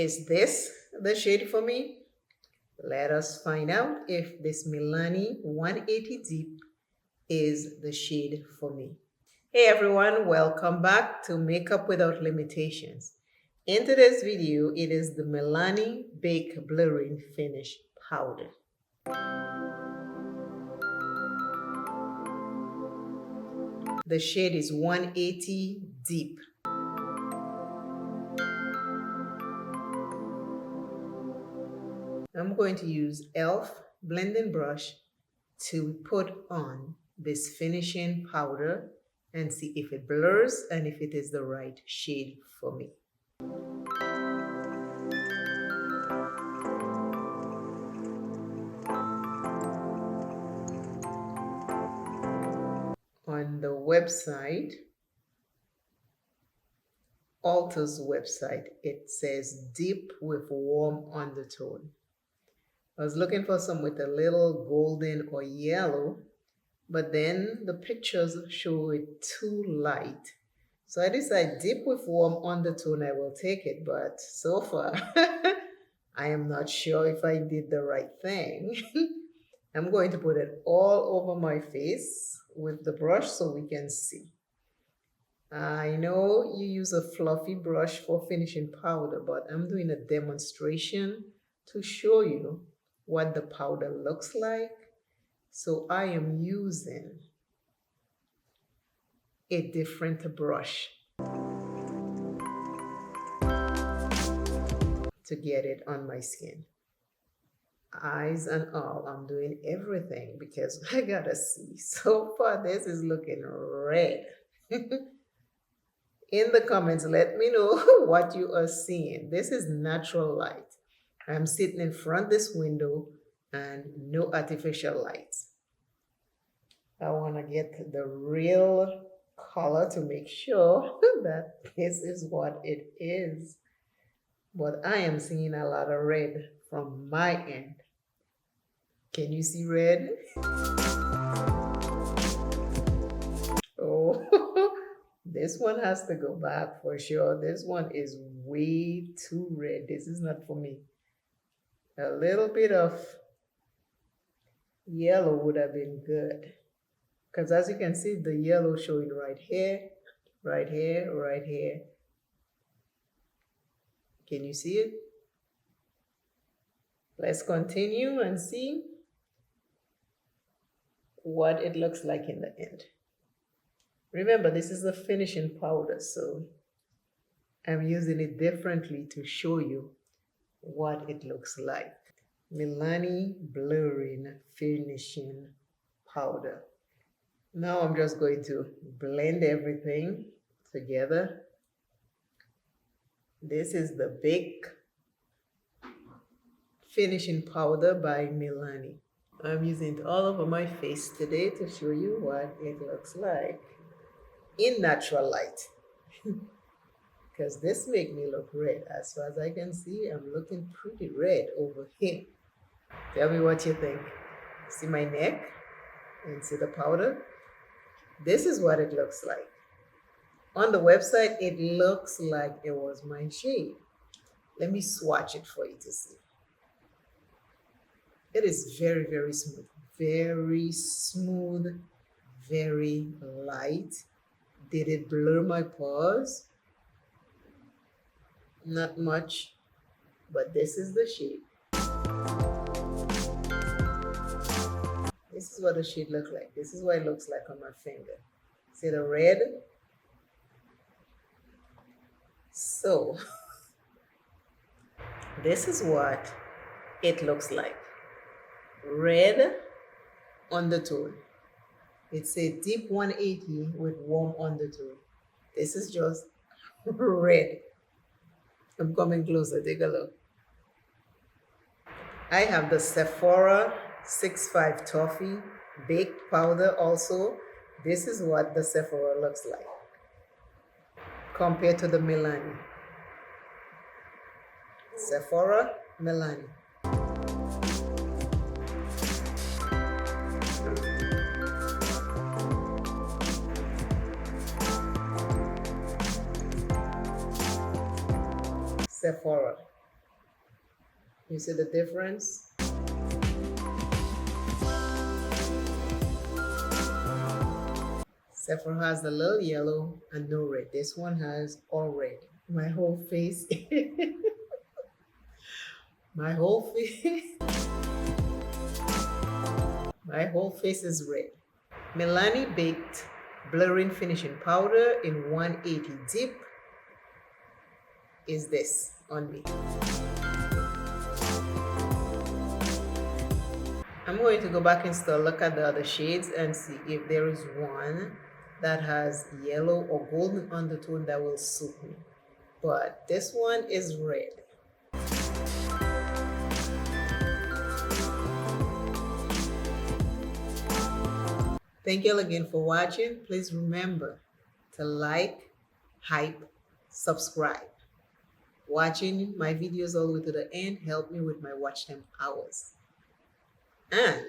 Is this the shade for me? Let us find out if this Milani 180 Deep is the shade for me. Hey everyone, welcome back to Makeup Without Limitations. In today's video, it is the Milani Bake Blurring Finish Powder. The shade is 180 Deep. I'm going to use e.l.f. blending brush to put on this finishing powder and see if it blurs and if it is the right shade for me. On the website, Ulta's website, it says deep with warm undertone. I was looking for some with a little golden or yellow, but then the pictures show it too light. So I decided deep with warm undertone, I will take it, but so far, I am not sure if I did the right thing. I'm going to put it all over my face with the brush so we can see. I know you use a fluffy brush for finishing powder, but I'm doing a demonstration to show you what the powder looks like. So I am using a different brush to get it on my skin. Eyes and all, I'm doing everything because I gotta see. So far, this is looking red. In the comments, let me know what you are seeing. This is natural light. I'm sitting in front of this window and no artificial lights. I want to get the real color to make sure that this is what it is. But I am seeing a lot of red from my end. Can you see red? Oh, this one has to go back for sure. This one is way too red. This is not for me. A little bit of yellow would have been good. Because as you can see, the yellow showing right here, right here, right here. Can you see it? Let's continue and see what it looks like in the end. Remember, this is the finishing powder, so I'm using it differently to show you what it looks like. Milani Blurring Finishing Powder. Now I'm just going to blend everything together. This is the Bake Finishing Powder by Milani. I'm using it all over my face today to show you what it looks like in natural light. Because this makes me look red. As far as I can see, I'm looking pretty red over here. Tell me what you think. See my neck and see the powder? This is what it looks like. On the website, it looks like it was my shade. Let me swatch it for you to see. It is very, very smooth. Very smooth, very light. Did it blur my pores? Not much, but this is the shade. This is what the shade looks like. This is what it looks like on my finger. See the red? So, this is what it looks like. Red undertone. It's a deep 180 with warm undertone. This is just red. I'm coming closer, take a look. I have the Sephora 6.5 Toffee Baked Powder also. This is what the Sephora looks like compared to the Milani. Sephora, Milani. Sephora. You see the difference? Sephora has the little yellow and no red. This one has all red. My whole face, my whole face, my whole face is red. Milani Baked Blurring Finishing Powder in 180 Dip is this on me. I'm going to go back and still look at the other shades and see if there is one that has yellow or golden undertone that will suit me. But this one is red. Thank you all again for watching. Please remember to like, hype, subscribe. Watching my videos all the way to the end help me with my watch time hours. And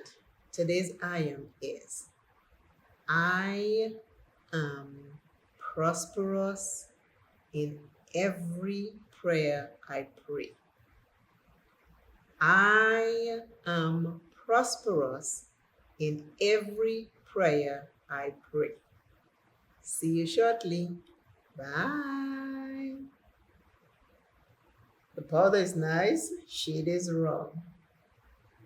today's item is I am prosperous in every prayer I pray. I am prosperous in every prayer I pray. See you shortly. Bye. The powder is nice, shade is wrong.